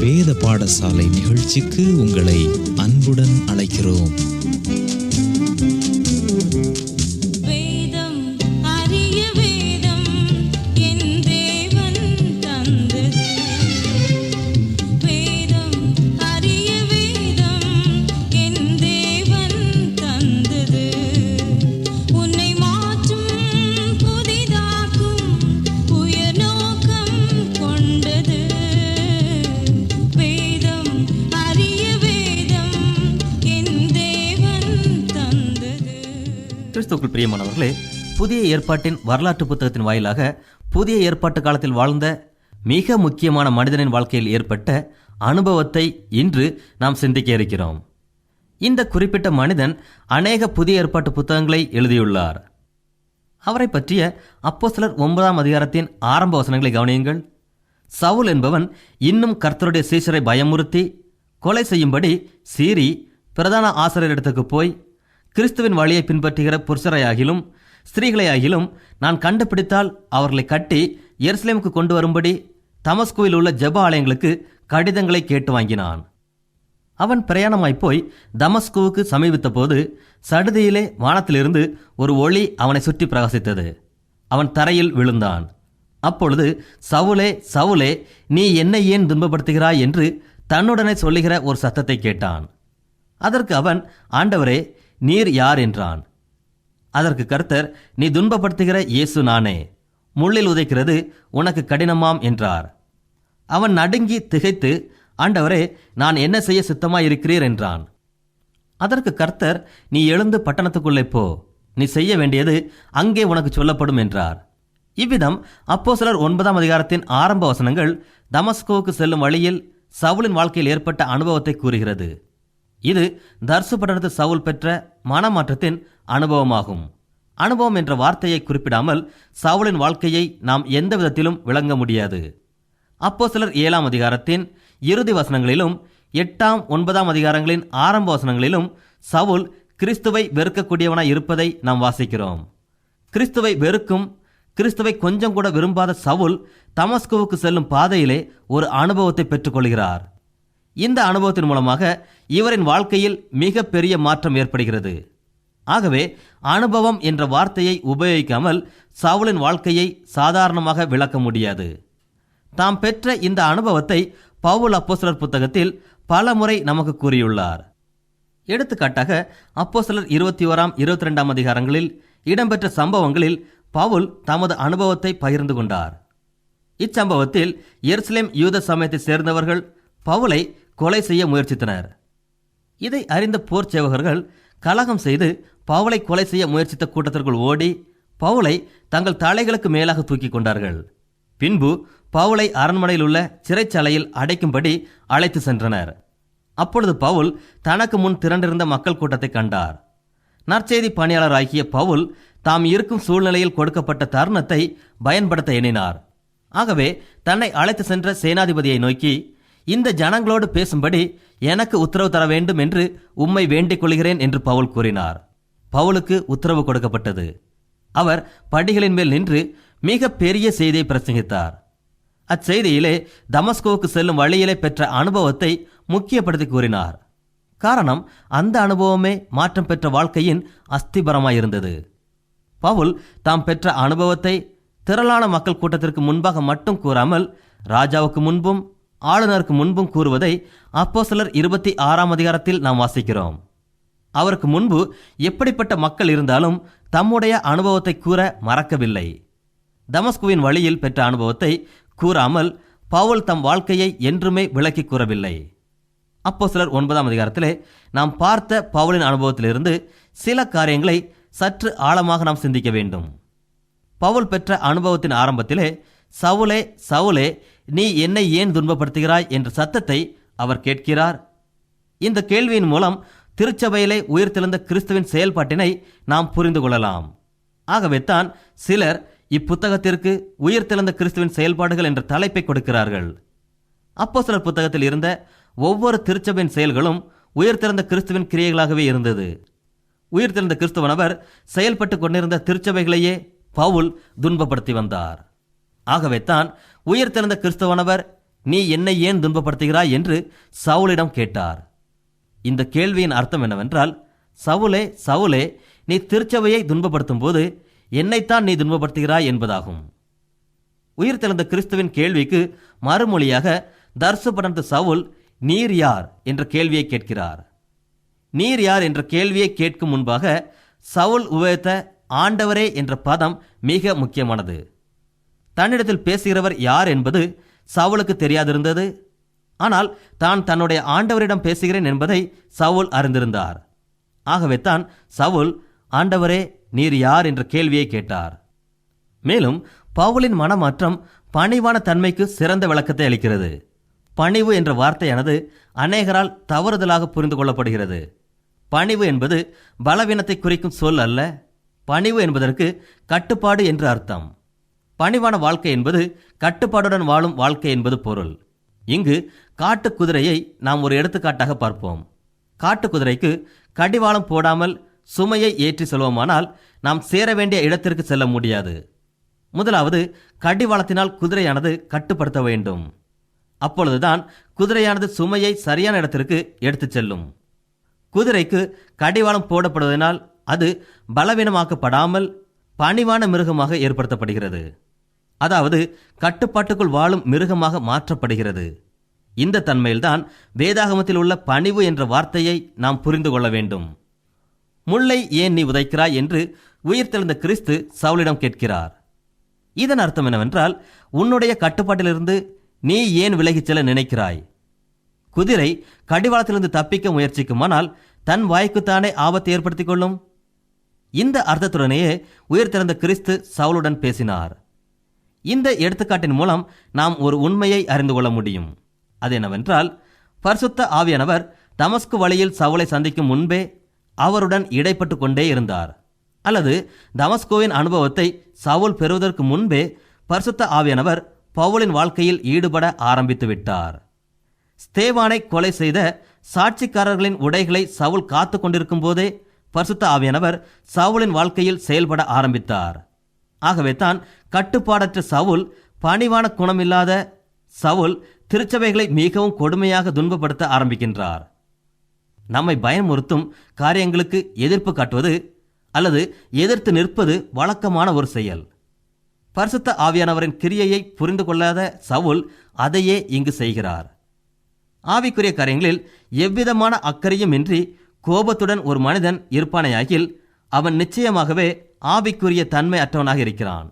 வேத பாடசாலை நிகழ்ச்சிக்கு உங்களை அன்புடன் அழைக்கிறோம். கிறிஸ்துவுக்குள் பிரியமானவர்களே, புதிய ஏற்பாட்டின் வரலாற்று புத்தகத்தின் வாயிலாக புதிய ஏற்பாட்டு காலத்தில் வாழ்ந்த மிக முக்கியமான மனிதனின் வாழ்க்கையில் ஏற்பட்ட அனுபவத்தை இன்று நாம் சிந்திக்க இருக்கிறோம். இந்த குறிப்பிட்ட மனிதன் அநேக புதிய ஏற்பாட்டு புத்தகங்களை எழுதியுள்ளார். அவரை பற்றிய அப்போஸ்தலர் 9ஆம் அதிகாரத்தின் ஆரம்ப வசனங்களை கவனியுங்கள். சவுல் என்பவன் இன்னும் கர்த்தருடைய சீஷரை பயமுறுத்தி கொலை செய்யும்படி சீறி பிரதான ஆசிரியரிடத்துக்கு போய், கிறிஸ்துவின் வழியை பின்பற்றுகிற புருஷரையாகிலும் ஸ்திரீகளையாகிலும் நான் கண்டுபிடித்தால் அவர்களை கட்டி எருசலேமுக்கு கொண்டு வரும்படி தமஸ்குவில் உள்ள ஜெப ஆலயங்களுக்கு கடிதங்களை கேட்டு வாங்கினான். அவன் பிரயாணமாய் போய் தமஸ்குவுக்கு சமீபித்த போது சடுதியிலே வானத்திலிருந்து ஒரு ஒளி அவனை சுற்றி பிரகாசித்தது. அவன் தரையில் விழுந்தான். அப்பொழுது, சவுலே சவுலே, நீ என்னை ஏன் துன்பப்படுத்துகிறாய் என்று தன்னுடனே சொல்லுகிற ஒரு சத்தத்தை கேட்டான். அதற்கு அவன், ஆண்டவரே, நீர் யார் என்றான். அதற்கு கர்த்தர், நீ துன்பப்படுத்துகிற இயேசு நானே, முள்ளில் உதைக்கிறது உனக்கு கடினமாம் என்றார். அவன் நடுங்கி திகைத்து, ஆண்டவரே, நான் என்ன செய்ய சித்தமாயிருக்கிறீர் என்றான். அதற்கு கர்த்தர், நீ எழுந்து பட்டணத்துக்குள்ளே போ, நீ செய்ய வேண்டியது அங்கே உனக்கு சொல்லப்படும் என்றார். இவ்விதம் அப்போஸ்தலர் 9ஆம் அதிகாரத்தின் ஆரம்ப வசனங்கள் தமஸ்குவுக்கு செல்லும் வழியில் சவுலின் வாழ்க்கையில் ஏற்பட்ட அனுபவத்தை கூறுகிறது. இது தர்சு பட்டணத்து சவுல் பெற்ற மனமாற்றத்தின் அனுபவமாகும். அனுபவம் என்ற வார்த்தையை குறிப்பிடாமல் சவுலின் வாழ்க்கையை நாம் எந்த விதத்திலும் விளங்க முடியாது. அப்போஸ்தலர் 7ஆம் அதிகாரத்தின் இறுதி வசனங்களிலும் 8ஆம் 9ஆம் அதிகாரங்களின் ஆரம்ப வசனங்களிலும் சவுல் கிறிஸ்துவை வெறுக்கக்கூடியவனாய் இருப்பதை நாம் வாசிக்கிறோம். கிறிஸ்துவை வெறுக்கும், கிறிஸ்துவை கொஞ்சம் கூட விரும்பாத சவுல் தமஸ்குவுக்கு செல்லும் பாதையிலே ஒரு அனுபவத்தை பெற்றுக்கொள்கிறார். இந்த அனுபவத்தின் மூலமாக இவரின் வாழ்க்கையில் மிக பெரிய மாற்றம் ஏற்படுகிறது. ஆகவே அனுபவம் என்ற வார்த்தையை உபயோகிக்காமல் சவுலின் வாழ்க்கையை சாதாரணமாக விளக்க முடியாது. தாம் பெற்ற இந்த அனுபவத்தை பவுல் அப்போஸ்தலர் புத்தகத்தில் பல முறை நமக்கு கூறியுள்ளார். எடுத்துக்காட்டாக அப்போஸ்தலர் 21ஆம் 22ஆம் அதிகாரங்களில் இடம்பெற்ற சம்பவங்களில் பவுல் தமது அனுபவத்தை பகிர்ந்து கொண்டார். இச்சம்பவத்தில் எருசலேம் யூத சமயத்தை சேர்ந்தவர்கள் பவுலை கொலை செய்ய முயற்சித்தனர். இதை அறிந்த போர் சேவகர்கள் கலகம் செய்து பவுலை கொலை செய்ய முயற்சித்த கூட்டத்திற்குள் ஓடி பவுலை தங்கள் தலைகளுக்கு மேலாக தூக்கி கொண்டார்கள். பின்பு பவுலை அரண்மனையில் உள்ள சிறைச்சாலையில் அடைக்கும்படி அழைத்து சென்றனர். அப்பொழுது பவுல் தனக்கு முன் திரண்டிருந்த மக்கள் கூட்டத்தை கண்டார். நற்செய்தி பணியாளராகிய பவுல் தாம் இருக்கும் சூழ்நிலையில் கொடுக்கப்பட்ட தருணத்தை பயன்படுத்த எண்ணினார். ஆகவே தன்னை அழைத்து சென்ற சேனாதிபதியை நோக்கி, இந்த ஜனங்களோடு பேசும்படி எனக்கு உத்தரவு தர வேண்டும் என்று உம்மை வேண்டிக் கொள்கிறேன் என்று பவுல் கூறினார். பவுலுக்கு உத்தரவு கொடுக்கப்பட்டது. அவர் படிகளின் மேல் நின்று மிக பெரிய செய்தியை பிரசங்கித்தார். அச்செய்தியிலே தமஸ்குவுக்கு செல்லும் வழியிலே பெற்ற அனுபவத்தை முக்கியப்படுத்தி கூறினார். காரணம், அந்த அனுபவமே மாற்றம் பெற்ற வாழ்க்கையின் அஸ்திபரமாயிருந்தது. பவுல் தாம் பெற்ற அனுபவத்தை திரளான மக்கள் கூட்டத்திற்கு முன்பாக மட்டும் கூறாமல் ராஜாவுக்கு முன்பும் ஆளுநருக்கு முன்பும் கூறுவதை அப்போஸ்தலர் 26ஆம் அதிகாரத்தில் நாம் வாசிக்கிறோம். அவருக்கு முன்பு எப்படிப்பட்ட மக்கள் இருந்தாலும் தம்முடைய அனுபவத்தை கூற மறக்கவில்லை. தமஸ்குவின் வழியில் பெற்ற அனுபவத்தை கூறாமல் பவுல் தம் வாழ்க்கையை என்றுமே விளக்கி கூறவில்லை. அப்போஸ்தலர் 9ஆம் அதிகாரத்திலே நாம் பார்த்த பவுலின் அனுபவத்திலிருந்து சில காரியங்களை சற்று ஆழமாக நாம் சிந்திக்க வேண்டும். பவுல் பெற்ற அனுபவத்தின் ஆரம்பத்திலே, சவுலே சவுலே, நீ என்னை ஏன் துன்பப்படுத்துகிறாய் என்ற சத்தத்தை அவர் கேட்கிறார். இந்த கேள்வியின் மூலம் திருச்சபையிலே உயிர்த்தெழுந்த கிறிஸ்துவின் செயல்பாட்டினை நாம் புரிந்து கொள்ளலாம். ஆகவே தான் சிலர் இப்புத்தகத்திற்கு உயிர்த்தெழுந்த கிறிஸ்துவின் செயல்பாடுகள் என்ற தலைப்பை கொடுக்கிறார்கள். அப்போஸ்தலர் புத்தகத்தில் இருந்த ஒவ்வொரு திருச்சபையின் செயல்களும் உயிர்த்தெழுந்த கிறிஸ்துவின் கிரியைகளாகவே இருந்தது. உயிர்த்தெழுந்த கிறிஸ்துவனவர் செயல்பட்டு கொண்டிருந்த திருச்சபைகளையே பவுல் துன்பப்படுத்தி வந்தார். ஆகவே தான் உயிர்த்தெழுந்த கிறிஸ்துவனவர் நீ என்னை ஏன் துன்பப்படுத்துகிறாய் என்று சவுலிடம் கேட்டார். இந்த கேள்வியின் அர்த்தம் என்னவென்றால், சவுலே சவுலே, நீ திருச்சபையை துன்பப்படுத்தும் போது என்னைத்தான் நீ துன்பப்படுத்துகிறாய் என்பதாகும். உயிர்த்தெழுந்த கிறிஸ்துவின் கேள்விக்கு மறுமொழியாக தர்சுபடர்ந்த சவுல் நீர் யார் என்ற கேள்வியை கேட்கிறார். நீர் யார் என்ற கேள்வியை கேட்கும் முன்பாக சவுல் உபயோகித்த ஆண்டவரே என்ற பதம் மிக முக்கியமானது. தன்னிடத்தில் பேசுகிறவர் யார் என்பது சவுலுக்கு தெரியாதிருந்தது. ஆனால் தான் தன்னுடைய ஆண்டவரிடம் பேசுகிறேன் என்பதை சவுல் அறிந்திருந்தார். ஆகவே தான் சவுல் ஆண்டவரே நீர் யார் என்ற கேள்வியை கேட்டார். மேலும் பவுலின் மனமாற்றம் பணிவான தன்மைக்கு சிறந்த விளக்கத்தை அளிக்கிறது. பணிவு என்ற வார்த்தையானது அநேகரால் தவறுதலாக புரிந்து கொள்ளப்படுகிறது. பணிவு என்பது பலவீனத்தை குறிக்கும் சொல் அல்ல. பணிவு என்பதற்கு கட்டுப்பாடு என்று அர்த்தம். பணிவான வாழ்க்கை என்பது கட்டுப்பாடுடன் வாழும் வாழ்க்கை என்பது பொருள். இங்கு காட்டு குதிரையை நாம் ஒரு எடுத்துக்காட்டாக பார்ப்போம். காட்டு குதிரைக்கு கடிவாளம் போடாமல் சுமையை ஏற்றி செல்வோமானால் நாம் சேர வேண்டிய இடத்திற்கு செல்ல முடியாது. முதலாவது கடிவாளத்தினால் குதிரையானது கட்டுப்படுத்த வேண்டும். அப்பொழுதுதான் குதிரையானது சுமையை சரியான இடத்திற்கு எடுத்துச் செல்லும். குதிரைக்கு கடிவாளம் போடப்படுவதனால் அது பலவீனமாக்கப்படாமல் பணிவான மிருகமாக ஏற்படுத்தப்படுகிறது. அதாவது கட்டுப்பாட்டுக்குள் வாழும் மிருகமாக மாற்றப்படுகிறது. இந்த தன்மையில்தான் வேதாகமத்தில் உள்ள பணிவு என்ற வார்த்தையை நாம் புரிந்து கொள்ள வேண்டும். முள்ளை ஏன் நீ உதைக்கிறாய் என்று உயிர்த்தெழுந்த கிறிஸ்து சவுலிடம் கேட்கிறார். இதன் அர்த்தம் என்னவென்றால், உன்னுடைய கட்டுப்பாட்டிலிருந்து நீ ஏன் விலகிச் செல்ல நினைக்கிறாய்? குதிரை கடிவாளத்திலிருந்து தப்பிக்க முயற்சிக்குமானால் தன் வாய்க்குத்தானே ஆபத்தை ஏற்படுத்திக் கொள்ளும். இந்த அர்த்தத்துடனேயே உயிர்த்தெழுந்த கிறிஸ்து சவுலுடன் பேசினார். இந்த எடுத்துக்காட்டின் மூலம் நாம் ஒரு உண்மையை அறிந்து கொள்ள முடியும். அது என்னவென்றால், பரிசுத்த ஆவியானவர் தமஸ்கு வழியில் சவுலை சந்திக்கும் முன்பே அவருடன் இடைப்பட்டு கொண்டே இருந்தார். அல்லது தமஸ்கோவின் அனுபவத்தை சவுல் பெறுவதற்கு முன்பே பரிசுத்த ஆவியானவர் பவுலின் வாழ்க்கையில் ஈடுபட ஆரம்பித்து விட்டார். ஸ்தேவானை கொலை செய்த சாட்சிக்காரர்களின் உடைகளை சவுல் காத்து கொண்டிருக்கும் போதே பரிசுத்த ஆவியானவர் சவுலின் வாழ்க்கையில் செயல்பட ஆரம்பித்தார். ஆகவே தான் கட்டுப்பாடற்ற சவுல், பணிவான குணமில்லாத சவுல் திருச்சபைகளை மிகவும் கொடுமையாக துன்பப்படுத்த ஆரம்பிக்கின்றார். நம்மை பயமுறுத்தும் காரியங்களுக்கு எதிர்ப்பு காட்டுவது அல்லது எதிர்த்து நிற்பது வழக்கமான ஒரு செயல். பரிசுத்த ஆவியானவரின் கிரியையை புரிந்து கொள்ளாத சவுல் அதையே இங்கு செய்கிறார். ஆவிக்குரிய காரியங்களில் எவ்விதமான அக்கறையும் இன்றி கோபத்துடன் ஒரு மனிதன் இருப்பானையாகில் அவன் நிச்சயமாகவே ஆவிக்குரிய தன்மை அற்றவனாக இருக்கிறான்.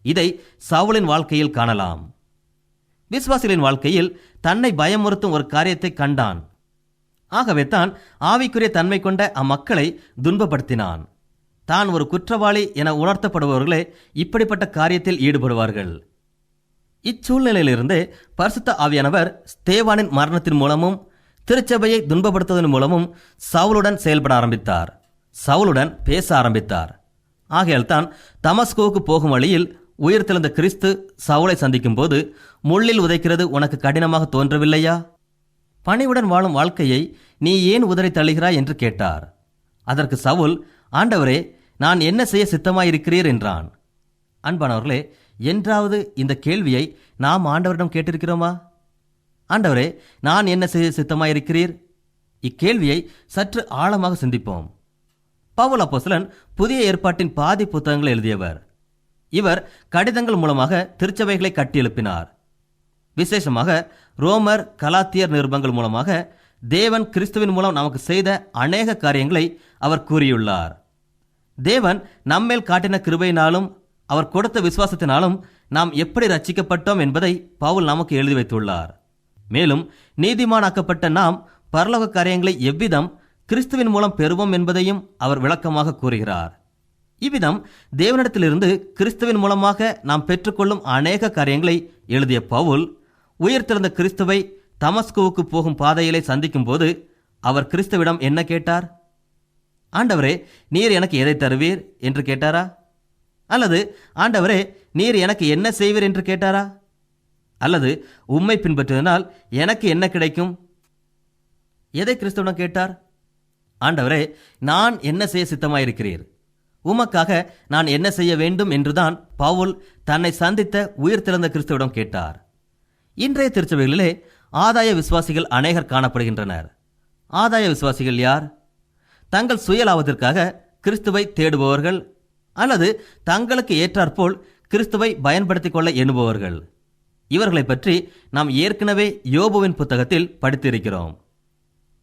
இதை சவுலின் வாழ்க்கையில் காணலாம். விசுவாசிகளின் வாழ்க்கையில் தன்னை பயமுறுத்தும் ஒரு காரியத்தை கண்டான். ஆகவே தான் ஆவிக்குரிய தன்மை கொண்ட அம்மக்களை துன்பப்படுத்தினான். தான் ஒரு குற்றவாளி என உணர்த்தப்படுபவர்களே இப்படிப்பட்ட காரியத்தில் ஈடுபடுவார்கள். இச்சூழ்நிலையிலிருந்து பரிசுத்த ஆவியானவர் ஸ்தேவானின் மரணத்தின் மூலமும் திருச்சபையை துன்பப்படுத்துவதன் மூலமும் சவுலுடன் செயல்பட ஆரம்பித்தார். சவுலுடன் பேச ஆரம்பித்தார். ஆகையால் தான் தமஸ்கோவுக்கு போகும் வழியில் உயிர்த்தெழுந்த கிறிஸ்து சவுலை சந்திக்கும் போது, முள்ளில் உதைக்கிறது உனக்கு கடினமாக தோன்றவில்லையா? பணிவுடன் வாழும் வாழ்க்கையை நீ ஏன் உதறி தள்ளுகிறாய் என்று கேட்டார். அதற்கு சவுல், ஆண்டவரே, நான் என்ன செய்ய சித்தமாயிருக்கிறீர் என்றான். அன்பானவர்களே, என்றாவது இந்த கேள்வியை நாம் ஆண்டவரிடம் கேட்டிருக்கிறோமா? ஆண்டவரே, நான் என்ன செய்ய சித்தமாயிருக்கிறீர்? இக்கேள்வியை சற்று ஆழமாக சிந்திப்போம். பவுல் அப்போஸ்தலன் புதிய ஏற்பாட்டின் பாதி புத்தகங்களை எழுதியவர். இவர் கடிதங்கள் மூலமாக திருச்சபைகளை கட்டியெழுப்பினார். விசேஷமாக ரோமர், கலாத்தியர் நிருபங்கள் மூலமாக தேவன் கிறிஸ்துவின் மூலம் நமக்கு செய்த அநேக காரியங்களை அவர் கூறியுள்ளார். தேவன் நம்மேல் காட்டின கிருபையினாலும் அவர் கொடுத்த விசுவாசத்தினாலும் நாம் எப்படி ரட்சிக்கப்பட்டோம் என்பதை பவுல் நமக்கு எழுதி வைத்துள்ளார். மேலும் நீதிமானாக்கப்பட்ட நாம் பரலோக காரியங்களை எவ்விதம் கிறிஸ்துவின் மூலம் பெறுவோம் என்பதையும் அவர் விளக்கமாக கூறுகிறார். இவ்விதம் தேவனிடத்திலிருந்து கிறிஸ்துவின் மூலமாக நாம் பெற்றுக்கொள்ளும் அநேக காரியங்களை எழுதிய பவுல், உயிர்த்தெழுந்த கிறிஸ்துவை தமஸ்குவுக்கு போகும் பாதையிலே சந்திக்கும் போது அவர் கிறிஸ்துவிடம் என்ன கேட்டார்? ஆண்டவரே, நீர் எனக்கு எதை தருவீர் என்று கேட்டாரா? அல்லது ஆண்டவரே, நீர் எனக்கு என்ன செய்வீர் என்று கேட்டாரா? அல்லது உம்மை பின்பற்றுவதனால் எனக்கு என்ன கிடைக்கும்? எதை கிறிஸ்துவிடம் கேட்டார்? ஆண்டவரே, நான் என்ன செய்ய சித்தமாயிருக்கிறீர்? உமக்காக நான் என்ன செய்ய வேண்டும் என்றுதான் பவுல் தன்னை சந்தித்த உயிர்த்தெழுந்த கிறிஸ்துவிடம் கேட்டார். இன்றைய திருச்சபைகளிலே ஆதாய விசுவாசிகள் அநேகர் காணப்படுகின்றனர். ஆதாய விசுவாசிகள் யார்? தங்கள் சுய லாபத்திற்காக கிறிஸ்துவை தேடுபவர்கள் அல்லது தங்களுக்கு ஏற்றாற்போல் கிறிஸ்துவை பயன்படுத்திக் கொள்ள எண்ணுபவர்கள். இவர்களை பற்றி நாம் ஏற்கனவே யோபுவின் புத்தகத்தில் படித்திருக்கிறோம்.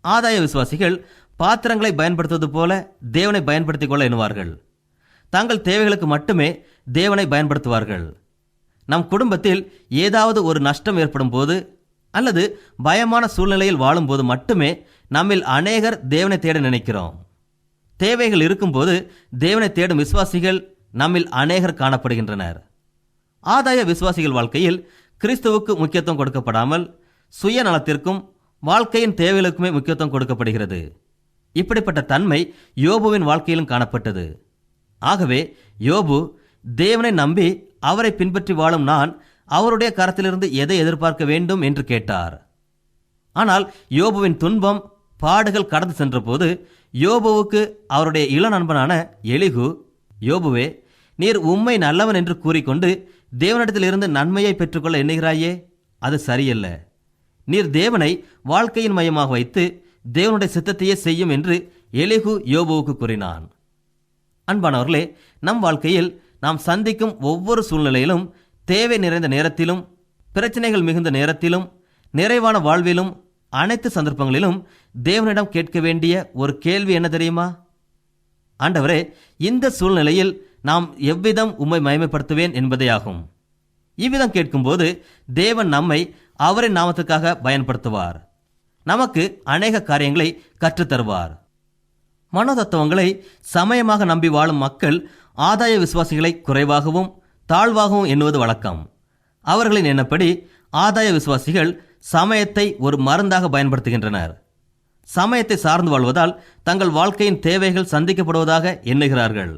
ஆதாய விசுவாசிகள் பாத்திரங்களை பயன்படுத்துவது போல தேவனை பயன்படுத்திக் கொள்ள எண்ணுவார்கள். தங்கள் தேவைகளுக்கு மட்டுமே தேவனை பயன்படுத்துவார்கள். நம் குடும்பத்தில் ஏதாவது ஒரு நஷ்டம் ஏற்படும் போது அல்லது பயமான சூழ்நிலையில் வாழும்போது மட்டுமே நம்மில் அநேகர் தேவனை தேட நினைக்கிறோம். தேவைகள் இருக்கும்போது தேவனை தேடும் விசுவாசிகள் நம்மில் அநேகர் காணப்படுகின்றனர். ஆதாய விசுவாசிகள் வாழ்க்கையில் கிறிஸ்துவுக்கு முக்கியத்துவம் கொடுக்கப்படாமல் சுயநலத்திற்கும் வாழ்க்கையின் தேவைகளுக்குமே முக்கியத்துவம் கொடுக்கப்படுகிறது. இப்படிப்பட்ட தன்மை யோபுவின் வாழ்க்கையிலும் காணப்பட்டது. ஆகவே யோபு தேவனை நம்பி அவரை பின்பற்றி வாழும் நான் அவருடைய கரத்திலிருந்து எதை எதிர்பார்க்க வேண்டும் என்று கேட்டார். ஆனால் யோபுவின் துன்பம் பாடுகள் கடந்து சென்றபோது யோபுவுக்கு அவருடைய இள நண்பனான எலிகு, யோபுவே, நீர் உம்மை நல்லவன் என்று கூறிக்கொண்டு தேவனிடத்திலிருந்து நன்மையை பெற்றுக்கொள்ள எண்ணுகிறாயே, அது சரியல்ல. நீர் தேவனை வாழ்க்கையின் மையமாக வைத்து தேவனுடைய சித்தத்தையே செய்யும் என்று எலிகு யோபுவுக்கு கூறினான். அன்பானவர்களே, நம் வாழ்க்கையில் நாம் சந்திக்கும் ஒவ்வொரு சூழ்நிலையிலும், தேவை நிறைந்த நேரத்திலும், பிரச்சனைகள் மிகுந்த நேரத்திலும், நிறைவான வாழ்விலும், அனைத்து சந்தர்ப்பங்களிலும் தேவனிடம் கேட்க வேண்டிய ஒரு கேள்வி என்ன தெரியுமா? ஆண்டவரே, இந்த சூழ்நிலையில் நாம் எவ்விதம் உம்மை மகிமைப்படுத்துவேன் என்பதே ஆகும். இவ்விதம் கேட்கும்போது தேவன் நம்மை அவரின் நாமத்துக்காக பயன்படுத்துவார். நமக்கு அநேக காரியங்களை கற்றுத்தருவார். மனோதத்துவங்களை சமயமாக நம்பி வாழும் மக்கள் ஆதாய விசுவாசிகளை குறைவாகவும் தாழ்வாகவும் எண்ணுவது வழக்கம். அவர்களின் எண்ணப்படி ஆதாய விசுவாசிகள் சமயத்தை ஒரு மருந்தாக பயன்படுத்துகின்றனர். சமயத்தை சார்ந்து வாழ்வதால் தங்கள் வாழ்க்கையின் தேவைகள் சந்திக்கப்படுவதாக எண்ணுகிறார்கள்.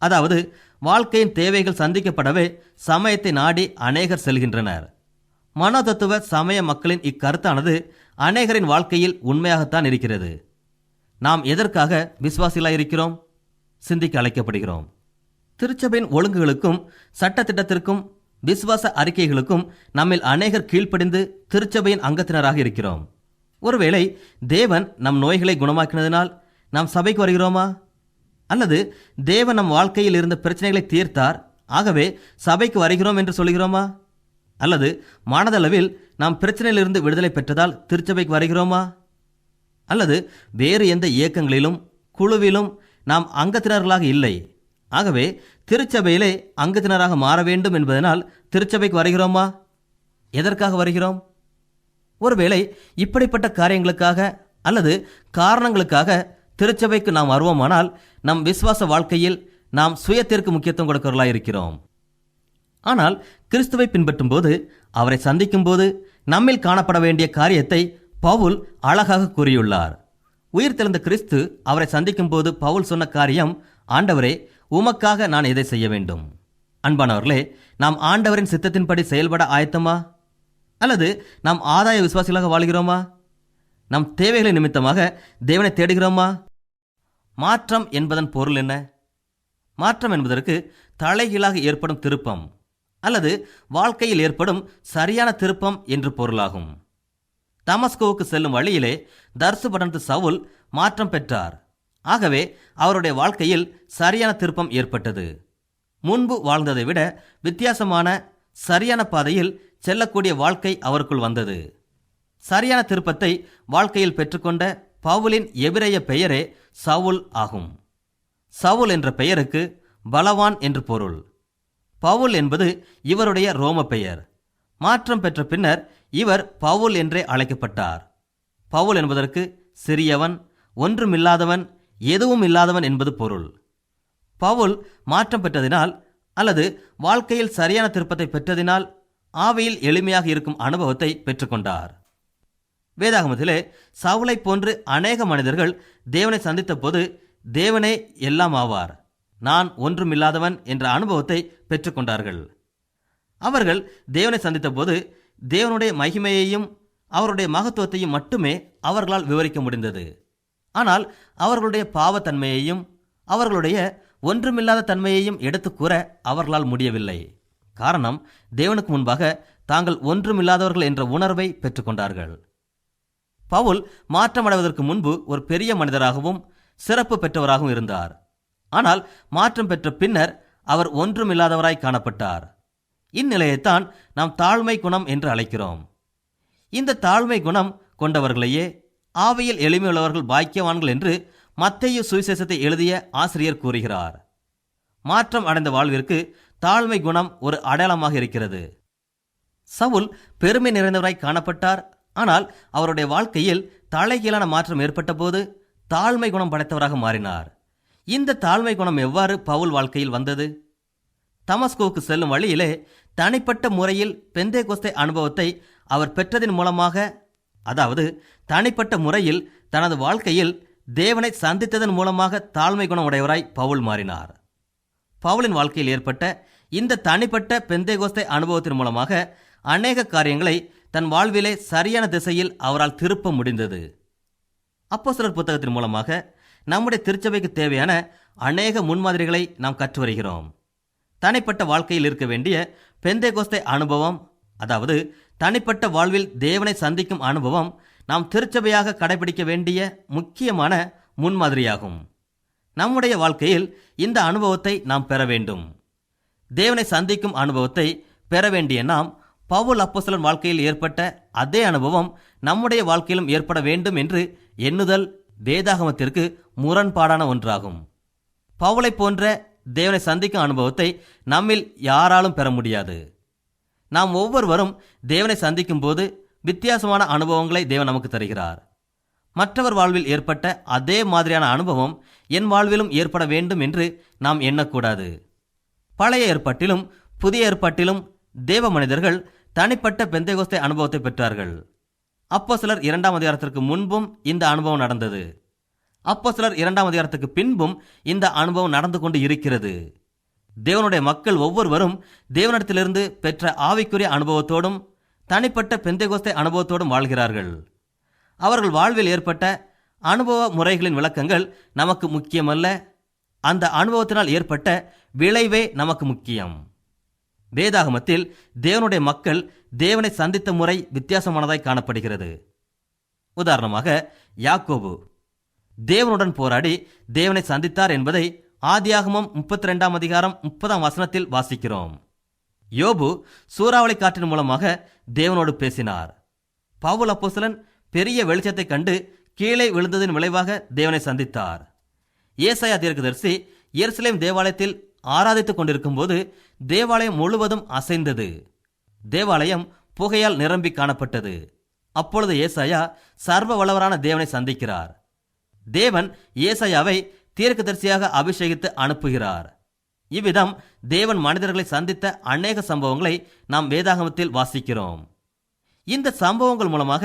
அதாவது வாழ்க்கையின் தேவைகள் சந்திக்கப்படவே சமயத்தை நாடி அநேகர் செல்கின்றனர். மனோதத்துவ சமய மக்களின் இக்கருத்தானது அநேகரின் வாழ்க்கையில் உண்மையாகத்தான் இருக்கிறது. நாம் எதற்காக விசுவாசிகளாக இருக்கிறோம்? சிந்திக்க அழைக்கப்படுகிறோம். திருச்சபையின் ஒழுங்குகளுக்கும் சட்டத்திட்டத்திற்கும் விசுவாச அறிக்கைகளுக்கும் நம்மில் அநேகர் கீழ்ப்படிந்து திருச்சபையின் அங்கத்தினராக இருக்கிறோம். ஒருவேளை தேவன் நம் நோய்களை குணமாக்கினதினால் நாம் சபைக்கு வருகிறோமா? அல்லது தேவன் நம் வாழ்க்கையில் இருந்த பிரச்சனைகளை தீர்த்தார், ஆகவே சபைக்கு வருகிறோம் என்று சொல்கிறோமா? அல்லது மனதளவில் நாம் பிரச்சனையிலிருந்து விடுதலை பெற்றதால் திருச்சபைக்கு வருகிறோமா? அல்லது வேறு எந்த இயக்கங்களிலும் குழுவிலும் நாம் அங்கத்தினர்களாக இல்லை, ஆகவே திருச்சபையிலே அங்கத்தினராக மாற வேண்டும் என்பதனால் திருச்சபைக்கு வருகிறோமா? எதற்காக வருகிறோம்? ஒருவேளை இப்படிப்பட்ட காரியங்களுக்காக அல்லது காரணங்களுக்காக திருச்சபைக்கு நாம் வருவோமானால் நம் விசுவாச வாழ்க்கையில் நாம் சுயத்திற்கு முக்கியத்துவம் கொடுக்கிறவர்களாக இருக்கிறோம். ஆனால் கிறிஸ்துவை பின்பற்றும் போது, அவரை சந்திக்கும் போது நம்மில் காணப்பட வேண்டிய காரியத்தை பவுல் அழகாக கூறியுள்ளார். உயிர்த்தெழுந்த கிறிஸ்து அவரை சந்திக்கும் போது பவுல் சொன்ன காரியம், ஆண்டவரே, உமக்காக நான் எதை செய்ய வேண்டும்? அன்பானவர்களே, நாம் ஆண்டவரின் சித்தத்தின்படி செயல்பட ஆயத்தமா? அல்லது நாம் ஆதாய விசுவாசிகளாக வாழ்கிறோமா? நம் தேவைகளை நிமித்தமாக தேவனை தேடுகிறோமா? மாற்றம் என்பதன் பொருள் என்ன? மாற்றம் என்பதற்கு தலைகீழாக ஏற்படும் திருப்பம் அல்லது வாழ்க்கையில் ஏற்படும் சரியான திருப்பம் என்று பொருளாகும். தமஸ்கோவுக்கு செல்லும் வழியிலே தர்சுபடந்து சவுல் மாற்றம் பெற்றார். ஆகவே அவருடைய வாழ்க்கையில் சரியான திருப்பம் ஏற்பட்டது. முன்பு வாழ்ந்ததை விட வித்தியாசமான சரியான பாதையில் செல்லக்கூடிய வாழ்க்கை அவருக்குள் வந்தது. சரியான திருப்பத்தை வாழ்க்கையில் பெற்றுக்கொண்ட பவுலின் எபிரேய பெயரே சவுல் ஆகும். சவுல் என்ற பெயருக்கு பலவான் என்று பொருள். பவுல் என்பது இவருடைய ரோம பெயர். மாற்றம் பெற்ற பின்னர் இவர் பவுல் என்றே அழைக்கப்பட்டார். பவுல் என்பதற்கு சிறியவன், ஒன்றுமில்லாதவன், எதுவும் இல்லாதவன் என்பது பொருள். பவுல் மாற்றம் பெற்றதினால் அல்லது வாழ்க்கையில் சரியான திருப்பத்தை பெற்றதினால் ஆவியில் எளிமையாக இருக்கும் அனுபவத்தை பெற்றுக்கொண்டார். வேதாகமத்திலே சவுலை போன்று அநேக மனிதர்கள் தேவனை சந்தித்த போது தேவனே எல்லாம் ஆவார், நான் ஒன்றுமில்லாதவன் என்ற அனுபவத்தை பெற்றுக்கொண்டார்கள். அவர்கள் தேவனை சந்தித்த போது தேவனுடைய மகிமையையும் அவருடைய மகத்துவத்தையும் மட்டுமே அவர்களால் விவரிக்க முடிந்தது. ஆனால் அவர்களுடைய பாவத்தன்மையையும் அவர்களுடைய ஒன்றுமில்லாத தன்மையையும் எடுத்து கூற அவர்களால் முடியவில்லை. காரணம், தேவனுக்கு முன்பாக தாங்கள் ஒன்றுமில்லாதவர்கள் என்ற உணர்வை பெற்றுக்கொண்டார்கள். பவுல் மாற்றமடைவதற்கு முன்பு ஒரு பெரிய மனிதராகவும் சிறப்பு பெற்றவராகவும் இருந்தார். ஆனால் மாற்றம் பெற்ற பின்னர் அவர் ஒன்றுமில்லாதவராய் காணப்பட்டார். இந்நிலையைத்தான் நாம் தாழ்மை குணம் என்று அழைக்கிறோம். இந்த தாழ்மை குணம் கொண்டவர்களையே ஆவியில் எளிமையுள்ளவர்கள் பாக்கியவான்கள் என்று மத்தேயு சுவிசேஷத்தை எழுதிய ஆசிரியர் கூறுகிறார். மாற்றம் அடைந்த வாழ்விற்கு தாழ்மை குணம் ஒரு அடையாளமாக இருக்கிறது. சவுல் பெருமை நிறைந்தவராய் காணப்பட்டார். ஆனால் அவருடைய வாழ்க்கையில் தலைகீழான மாற்றம் ஏற்பட்ட போது தாழ்மை குணம் படைத்தவராக மாறினார். இந்த தாழ்மை குணம் எவ்வாறு பவுல் வாழ்க்கையில் வந்தது? தமஸ்கோவுக்கு செல்லும் வழியிலே தனிப்பட்ட முறையில் பெந்தேகோஸ்தே அனுபவத்தை அவர் பெற்றதின் மூலமாக, அதாவது தனிப்பட்ட முறையில் தனது வாழ்க்கையில் தேவனை சந்தித்ததன் மூலமாக தாழ்மை குணம் உடையவராய் பவுல் மாறினார். பவுலின் வாழ்க்கையில் ஏற்பட்ட இந்த தனிப்பட்ட பெந்தேகோஸ்தே அனுபவத்தின் மூலமாக அநேக காரியங்களை தன் வாழ்விலே சரியான திசையில் அவரால் திருப்ப முடிந்தது. அப்போஸ்தலர் புத்தகத்தின் மூலமாக நம்முடைய திருச்சபைக்கு தேவையான அநேக முன்மாதிரிகளை நாம் கற்று வருகிறோம். தனிப்பட்ட வாழ்க்கையில் இருக்க வேண்டிய பெந்தேகோஸ்தே அனுபவம், அதாவது தனிப்பட்ட வாழ்வில் தேவனை சந்திக்கும் அனுபவம், நாம் திருச்சபையாக கடைபிடிக்க வேண்டிய முக்கியமான முன்மாதிரியாகும். நம்முடைய வாழ்க்கையில் இந்த அனுபவத்தை நாம் பெற வேண்டும். தேவனை சந்திக்கும் அனுபவத்தை பெற வேண்டிய நாம் பவுல் அப்போஸ்தலன் வாழ்க்கையில் ஏற்பட்ட அதே அனுபவம் நம்முடைய வாழ்க்கையிலும் ஏற்பட வேண்டும் என்று எண்ணுதல் வேதாகமத்திற்கு முரண்பாடான ஒன்றாகும். பவுலை போன்ற தேவனை சந்திக்கும் அனுபவத்தை நம்மில் யாராலும் பெற முடியாது. நாம் ஒவ்வொருவரும் தேவனை சந்திக்கும் போது வித்தியாசமான அனுபவங்களை தேவன் நமக்கு தருகிறார். மற்றவர் வாழ்வில் ஏற்பட்ட அதே மாதிரியான அனுபவம் என் வாழ்விலும் ஏற்பட வேண்டும் என்று நாம் எண்ணக்கூடாது. பழைய ஏற்பாட்டிலும் புதிய ஏற்பாட்டிலும் தேவ மனிதர்கள் தனிப்பட்ட பெந்தேகோஸ்தே அனுபவத்தை பெற்றார்கள். அப்போஸ்தலர் 2ஆம் அதிகாரத்திற்கு முன்பும் இந்த அனுபவம் நடந்தது. அப்போஸ்தலர் 2ஆம் அதிகாரத்துக்கு பின்பும் இந்த அனுபவம் நடந்து கொண்டு இருக்கிறது. தேவனுடைய மக்கள் ஒவ்வொருவரும் தேவனிடத்திலிருந்து பெற்ற ஆவிக்குரிய அனுபவத்தோடும் தனிப்பட்ட பெந்தேகோஸ்தே அனுபவத்தோடும் வாழ்கிறார்கள். அவர்கள் வாழ்வில் ஏற்பட்ட அனுபவ முறைகளின் விளக்கங்கள் நமக்கு முக்கியமல்ல, அந்த அனுபவத்தினால் ஏற்பட்ட விளைவே நமக்கு முக்கியம். வேதாகமத்தில் தேவனுடைய மக்கள் தேவனை சந்தித்த முறை வித்தியாசமானதாய் காணப்படுகிறது. உதாரணமாக, யாக்கோபு தேவனுடன் போராடி தேவனை சந்தித்தார் என்பதை ஆதியாகமம் 32ஆம் அதிகாரம் 30ஆம் வசனத்தில் வாசிக்கிறோம். யோபு சூறாவளி காற்றின் மூலமாக தேவனோடு பேசினார். பவுல் அப்போஸ்தலன் பெரிய வெளிச்சத்தை கண்டு கீழே விழுந்ததின் விளைவாக தேவனை சந்தித்தார். ஏசாயா தீர்க்கதரிசி எருசலேம் தேவாலயத்தில் ஆராதித்துக் கொண்டிருக்கும் போது தேவாலயம் முழுவதும் அசைந்தது. தேவாலயம் புகையால் நிரம்பி காணப்பட்டது. அப்பொழுது ஏசாயா சர்வ வல்லவரான தேவனை சந்திக்கிறார். தேவன் ஏசாயாவை தீர்க்கதரிசியாக அபிஷேகித்து அனுப்புகிறார். இவ்விதம் தேவன் மனிதர்களை சந்தித்த அநேக சம்பவங்களை நாம் வேதாகமத்தில் வாசிக்கிறோம். இந்த சம்பவங்கள் மூலமாக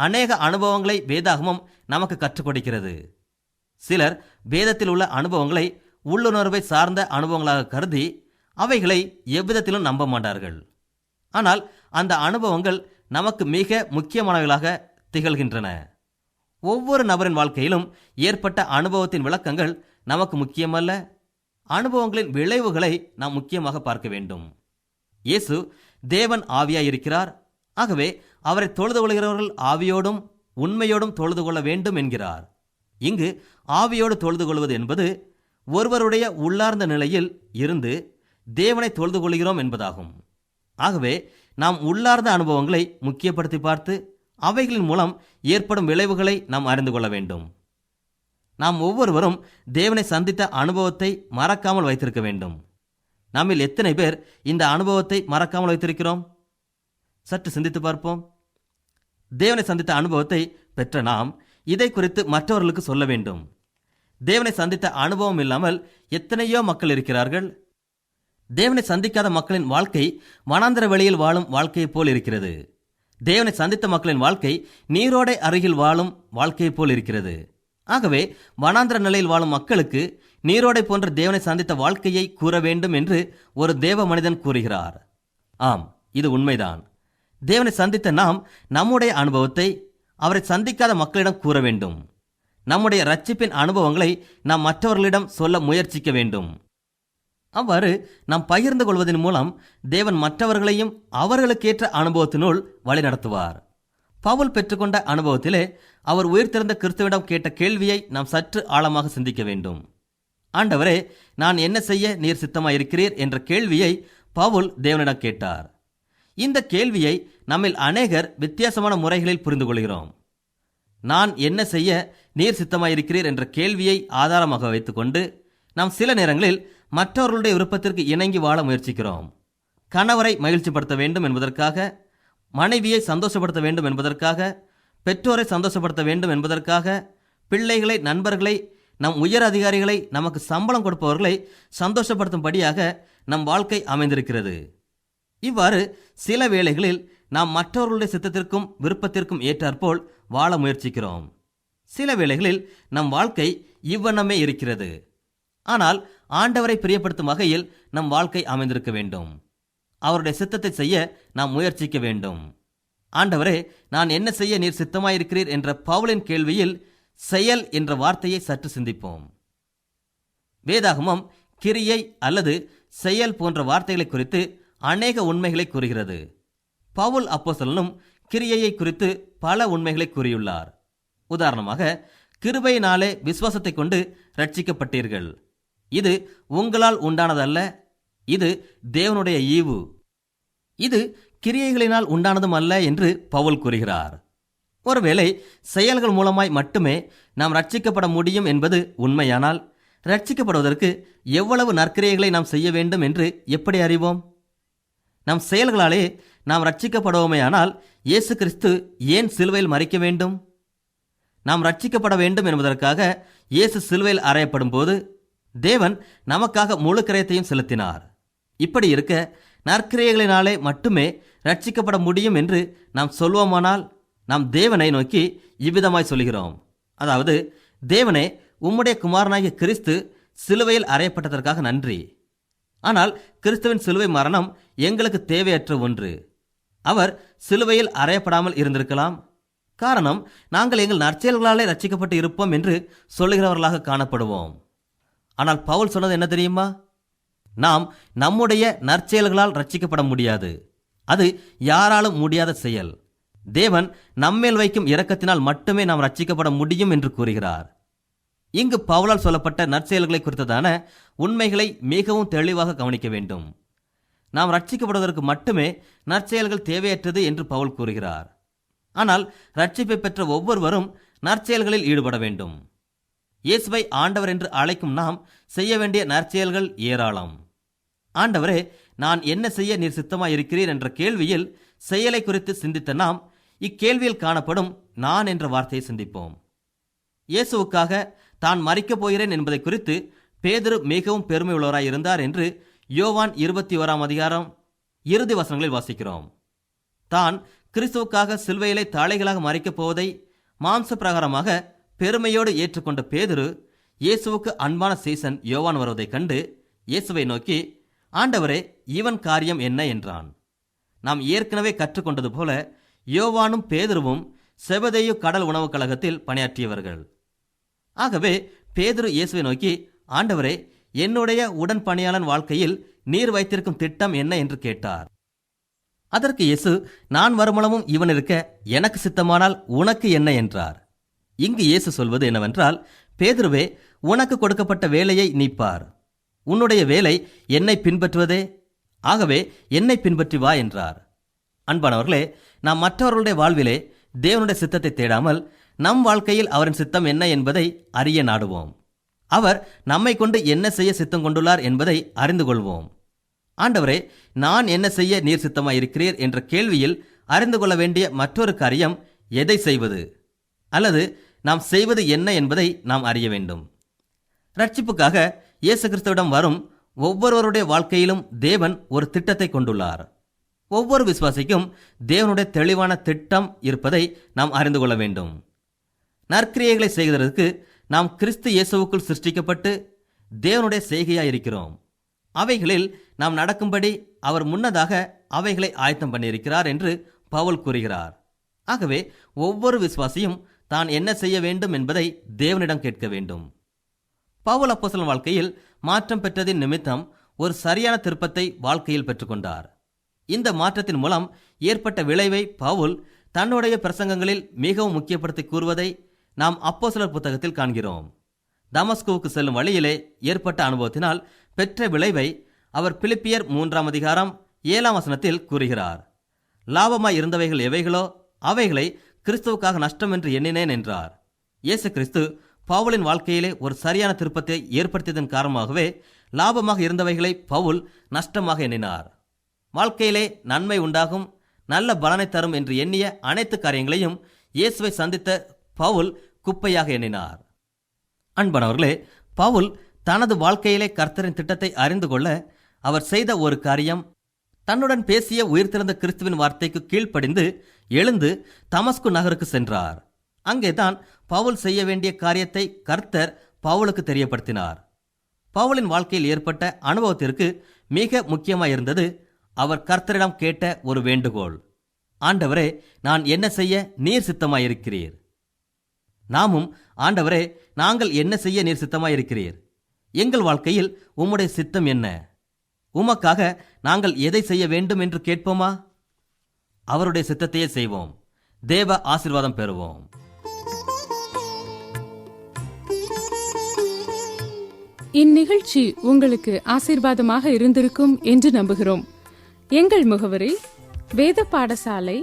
அநேக அனுபவங்களை வேதாகமம் நமக்கு கற்றுக் கொடுக்கிறது. சிலர் வேதத்தில் உள்ள அனுபவங்களை உள்ளுணர்வை சார்ந்த அனுபவங்களாக கருதி அவைகளை எவ்விதத்திலும் நம்ப மாட்டார்கள். ஆனால் அந்த அனுபவங்கள் நமக்கு மிக முக்கியமானவைகளாக திகழ்கின்றன. ஒவ்வொரு நபரின் வாழ்க்கையிலும் ஏற்பட்ட அனுபவத்தின் விளக்கங்கள் நமக்கு முக்கியமல்ல, அனுபவங்களின் விளைவுகளை நாம் முக்கியமாக பார்க்க வேண்டும். இயேசு தேவன் ஆவியாயிருக்கிறார். ஆகவே அவரை தொழுது கொள்கிறவர்கள் ஆவியோடும் உண்மையோடும் தொழுது கொள்ள வேண்டும் என்கிறார். இங்கு ஆவியோடு தொழுது கொள்வது என்பது ஒருவருடைய உள்ளார்ந்த நிலையில் இருந்து தேவனை தொழுது கொள்கிறோம் என்பதாகும். ஆகவே நாம் உள்ளார்ந்த அனுபவங்களை முக்கியப்படுத்தி பார்த்து அவைகளின் மூலம் ஏற்படும் விளைவுகளை நாம் அறிந்து கொள்ள வேண்டும். நாம் ஒவ்வொருவரும் தேவனை சந்தித்த அனுபவத்தை மறக்காமல் வைத்திருக்க வேண்டும். நம்மில் எத்தனை பேர் இந்த அனுபவத்தை மறக்காமல் வைத்திருக்கிறோம்? சற்று சிந்தித்து பார்ப்போம். தேவனை சந்தித்த அனுபவத்தை பெற்ற நாம் இதை குறித்து மற்றவர்களுக்கு சொல்ல வேண்டும். தேவனை சந்தித்த அனுபவம் இல்லாமல் எத்தனையோ மக்கள் இருக்கிறார்கள். தேவனை சந்திக்காத மக்களின் வாழ்க்கை வனாந்தர வெளியில் வாழும் வாழ்க்கையைப் போல் இருக்கிறது. தேவனை சந்தித்த மக்களின் வாழ்க்கை நீரோடை அருகில் வாழும் வாழ்க்கையைப் போல் இருக்கிறது. ஆகவே வனாந்தர நிலையில் வாழும் மக்களுக்கு நீரோடை போன்ற தேவனை சந்தித்த வாழ்க்கையை கூற வேண்டும் என்று ஒரு தேவ மனிதன் கூறுகிறார். ஆம், இது உண்மைதான். தேவனை சந்தித்த நாம் நம்முடைய அனுபவத்தை அவரை சந்திக்காத மக்களிடம் கூற வேண்டும். நம்முடைய இரட்சிப்பின் அனுபவங்களை நாம் மற்றவர்களிடம் சொல்ல முயற்சிக்க வேண்டும். அவ்வாறு நாம் பகிர்ந்து கொள்வதன் மூலம் தேவன் மற்றவர்களையும் அவர்களுக்கேற்ற அனுபவத்தினுள் வழிநடத்துவார். பவுல் பெற்றுக்கொண்ட அனுபவத்திலே அவர் உயிர்த்தெழுந்த கிறிஸ்துவிடம் கேட்ட கேள்வியை நாம் சற்று ஆழமாக சிந்திக்க வேண்டும். ஆண்டவரே, நான் என்ன செய்ய நீர் சித்தமாயிருக்கிறீர் என்ற கேள்வியை பவுல் தேவனிடம் கேட்டார். இந்த கேள்வியை நம்மில் அநேகர் வித்தியாசமான முறைகளில் புரிந்து கொள்கிறோம். நான் என்ன செய்ய நீர் சித்தமாயிருக்கிறீர் என்ற கேள்வியை ஆதாரமாக வைத்துக்கொண்டு நாம் சில நேரங்களில் மற்றவர்களுடைய விருப்பத்திற்கு இணங்கி வாழ முயற்சிக்கிறோம். கணவரை மகிழ்ச்சிப்படுத்த வேண்டும் என்பதற்காக, மனைவியை சந்தோஷப்படுத்த வேண்டும் என்பதற்காக, பெற்றோரை சந்தோஷப்படுத்த வேண்டும் என்பதற்காக, பிள்ளைகளை, நண்பர்களை, நம் உயர் அதிகாரிகளை, நமக்கு சம்பளம் கொடுப்பவர்களை சந்தோஷப்படுத்தும்படியாக நம் வாழ்க்கை அமைந்திருக்கிறது. இவ்வாறு சில வேளைகளில் நாம் மற்றவர்களுடைய சித்தத்திற்கும் விருப்பத்திற்கும் ஏற்றாற்போல் வாழ முயற்சிக்கிறோம். சில வேளைகளில் நம் வாழ்க்கை இவ்வண்ணமே இருக்கிறது. ஆனால் ஆண்டவரை பிரியப்படுத்தும் வகையில் நம் வாழ்க்கை அமைந்திருக்க வேண்டும். அவருடைய சித்தத்தை செய்ய நாம் முயற்சிக்க வேண்டும். ஆண்டவரே, நான் என்ன செய்ய நீர் சித்தமாயிருக்கிறீர் என்ற பவுலின் கேள்வியில் செயல் என்ற வார்த்தையை சற்று சிந்திப்போம். வேதாகமம் கிரியை அல்லது செயல் போன்ற வார்த்தைகளை குறித்து அநேக உண்மைகளை கூறுகிறது. பவுல் அப்போஸ்தலனும் கிரியையை குறித்து பல உண்மைகளை கூறியுள்ளார். உதாரணமாக, கிருபையினாலே விசுவாசத்தை கொண்டு ரட்சிக்கப்பட்டீர்கள், இது உங்களால் உண்டானதல்ல, இது தேவனுடைய ஈவு, இது கிரியைகளினால் உண்டானதும் அல்ல என்று பவுல் கூறுகிறார். ஒருவேளை செயல்கள் மூலமாய் மட்டுமே நாம் ரட்சிக்கப்பட முடியும் என்பது உண்மையானால், ரட்சிக்கப்படுவதற்கு எவ்வளவு நற்கிரியைகளை நாம் செய்ய வேண்டும் என்று எப்படி அறிவோம்? நம் செயல்களாலே நாம் ரட்சிக்கப்படுவோமேயானால் இயேசு கிறிஸ்து ஏன் சிலுவையில் மரிக்க வேண்டும்? நாம் ரட்சிக்கப்பட வேண்டும் என்பதற்காக இயேசு சிலுவையில் அறையப்படும் போது தேவன் நமக்காக முழு கிரயத்தையும் செலுத்தினார். இப்படி இருக்க நற்கிரியைகளினாலே மட்டுமே ரட்சிக்கப்பட முடியும் என்று நாம் சொல்வோமானால் நாம் தேவனை நோக்கி இவ்விதமாய் சொல்கிறோம். அதாவது, தேவனே, உம்முடைய குமாரனாகிய கிறிஸ்து சிலுவையில் அறையப்பட்டதற்காக நன்றி. ஆனால் கிறிஸ்துவின் சிலுவை மரணம் எங்களுக்கு தேவையற்ற ஒன்று. அவர் சிலுவையில் அறையப்படாமல் இருந்திருக்கலாம். காரணம், நாங்கள் எங்கள் நற்செயல்களாலே ரட்சிக்கப்பட்டு இருப்போம் என்று சொல்லுகிறவர்களாக காணப்படுவோம். ஆனால் பவுல் சொன்னது என்ன தெரியுமா? நாம் நம்முடைய நற்செயல்களால் ரட்சிக்கப்பட முடியாது. அது யாராலும் முடியாத செயல். தேவன் நம்மேல் வைக்கும் இரக்கத்தினால் மட்டுமே நாம் ரட்சிக்கப்பட முடியும் என்று கூறுகிறார். இங்கு பவுலால் சொல்லப்பட்ட நற்செயல்களை குறித்ததான உண்மைகளை மிகவும் தெளிவாக கவனிக்க வேண்டும். நாம் ரட்சிக்கப்படுவதற்கு மட்டுமே நற்செயல்கள் தேவையற்றது என்று பவுல் கூறுகிறார். ஆனால் ரட்சிப்பை பெற்ற ஒவ்வொருவரும் நற்செயல்களில் ஈடுபட வேண்டும். இயேசுவை ஆண்டவர் என்று அழைக்கும் நாம் செய்ய வேண்டிய நற்செயல்கள் ஏராளம். ஆண்டவரே, நான் என்ன செய்ய நீர் சித்தமாயிருக்கிறீர் என்ற கேள்வியில் செயலை குறித்து சிந்தித்த நாம் இக்கேள்வியில் காணப்படும் நான் என்ற வார்த்தையை சிந்திப்போம். இயேசுவுக்காக தான் மரிக்கப் போகிறேன் என்பதை குறித்து பேதுரு மிகவும் பெருமை உள்ளவராய் இருந்தார் என்று யோவான் 21 இறுதி வசனங்களில் வாசிக்கிறோம். தான் கிறிஸ்துவுக்காக சிலுவையிலே தாளைகளாக மரிக்கப் போவதை மாம்ச பிரகாரமாக பெருமையோடு ஏற்றுக்கொண்ட பேதுரு இயேசுவுக்கு அன்பான சீசன் யோவான் வருவதைக் கண்டு இயேசுவை நோக்கி, ஆண்டவரே, இவன் காரியம் என்ன என்றான். நாம் ஏற்கனவே கற்றுக்கொண்டது போல யோவானும் பேதுருவும் செபதேயு கடல் உணவுக் கழகத்தில் பணியாற்றியவர்கள். ஆகவே பேதுரு இயேசுவை நோக்கி, ஆண்டவரே, என்னுடைய உடன் பணியாளன் வாழ்க்கையில் நீர் வைத்திருக்கும் திட்டம் என்ன என்று கேட்டார். அதற்கு இயேசு, நான் வருமளவும் இவன் இருக்க எனக்கு சித்தமானால் உனக்கு என்ன என்றார். இங்கு இயேசு சொல்வது என்னவென்றால், பேதுருவே, உனக்கு கொடுக்கப்பட்ட வேலையை நீ பார். உன்னுடைய வேலை என்னை பின்பற்றுவதே. ஆகவே என்னை பின்பற்றி வா என்றார். அன்பானவர்களே, நாம் மற்றவர்களுடைய வாழ்விலே தேவனுடைய சித்தத்தை தேடாமல் நம் வாழ்க்கையில் அவரின் சித்தம் என்ன என்பதை அறிய நாடுவோம். அவர் நம்மை கொண்டு என்ன செய்ய சித்தம் கொண்டுள்ளார் என்பதை அறிந்து கொள்வோம். ஆண்டவரே, நான் என்ன செய்ய நீர் சித்தமாயிருக்கிறீர் என்ற கேள்வியில் அறிந்து கொள்ள வேண்டிய மற்றொரு காரியம் எதை செய்வது அல்லது நாம் செய்வது என்ன என்பதை நாம் அறிய வேண்டும். ரட்சிப்புக்காக இயேசு கிறிஸ்துவிடம் வரும் ஒவ்வொருவருடைய வாழ்க்கையிலும் தேவன் ஒரு திட்டத்தை கொண்டுள்ளார். ஒவ்வொரு விசுவாசிக்கும் தேவனுடைய தெளிவான திட்டம் இருப்பதை நாம் அறிந்து கொள்ள வேண்டும். நற்கிரியைகளை செய்வதற்கு நாம் கிறிஸ்து இயேசுவுக்குள் சிருஷ்டிக்கப்பட்டு தேவனுடைய செய்கையாயிருக்கிறோம். அவைகளில் நாம் நடக்கும்படி அவர் முன்னதாக அவைகளை ஆயத்தம் பண்ணியிருக்கிறார் என்று பவுல் கூறுகிறார். ஆகவே ஒவ்வொரு விசுவாசியும் தான் என்ன செய்ய வேண்டும் என்பதை தேவனிடம் கேட்க வேண்டும். பவுல் அப்போஸ்தலன் வாழ்க்கையில் மாற்றம் பெற்றதின் நிமித்தம் ஒரு சரியான திருப்பத்தை வாழ்க்கையில் பெற்றுக்கொண்டார். இந்த மாற்றத்தின் மூலம் ஏற்பட்ட விளைவை பவுல் தன்னுடைய பிரசங்கங்களில் மிகவும் முக்கியப்படுத்தி கூறுவதை நாம் அப்போஸ்தலர் புத்தகத்தில் காண்கிறோம். தமஸ்குவுக்கு செல்லும் வழியிலே ஏற்பட்ட அனுபவத்தினால் பெற்ற விளைவை அவர் பிலிப்பியர் 3:7 கூறுகிறார். லாபமாய் இருந்தவைகள் எவைகளோ அவைகளை கிறிஸ்துவுக்காக நஷ்டம் என்று எண்ணினேன் என்றார். இயேசு கிறிஸ்து பவுலின் வாழ்க்கையிலே ஒரு சரியான திருப்பத்தை ஏற்படுத்தியதன் காரணமாகவே லாபமாக இருந்தவைகளை பவுல் நஷ்டமாக எண்ணினார். வாழ்க்கையிலே நன்மை உண்டாகும், நல்ல பலனை தரும் என்று எண்ணிய அனைத்து காரியங்களையும் இயேசுவை சந்தித்த பவுல் குப்பையாக எண்ணினார். அன்பானவர்களே, பவுல் தனது வாழ்க்கையிலே கர்த்தரின் திட்டத்தை அறிந்து கொள்ள அவர் செய்த ஒரு காரியம், தன்னுடன் பேசிய உயிர்த்தெழுந்த கிறிஸ்துவின் வார்த்தைக்கு கீழ்ப்படிந்து எழுந்து தமஸ்கு நகருக்கு சென்றார். அங்கேதான் பவுல் செய்ய வேண்டிய காரியத்தை கர்த்தர் பவுலுக்கு தெரியப்படுத்தினார். பவுலின் வாழ்க்கையில் ஏற்பட்ட அனுபவத்திற்கு மிக முக்கியமாயிருந்தது அவர் கர்த்தரிடம் கேட்ட ஒரு வேண்டுகோள். ஆண்டவரே, நான் என்ன செய்ய நீர் சித்தமாயிருக்கிறீர்? நாமும், ஆண்டவரே, நாங்கள் என்ன செய்ய நீர் சித்தமாயிருக்கிறீர்? எங்கள் வாழ்க்கையில் உம்முடைய சித்தம் என்ன? உமக்காக நாங்கள் எதை செய்ய வேண்டும் என்று கேட்போமா? அவருடைய சித்தத்தையே செய்வோம். தேவ ஆசீர்வாதம் பெறுவோம். இந்நிகழ்ச்சி உங்களுக்கு ஆசீர்வாதமாக இருந்திருக்கும் என்று நம்புகிறோம். எங்கள் முகவரி: வேத பாடசாலை,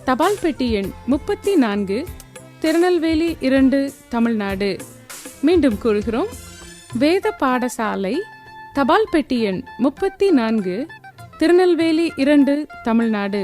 தபால் பெட்டி எண் 34, திருநெல்வேலி 2, தமிழ்நாடு. மீண்டும் கூறுகிறோம், வேத பாடசாலை, தபால் பெட்டி எண் 34, திருநெல்வேலி 2, தமிழ்நாடு.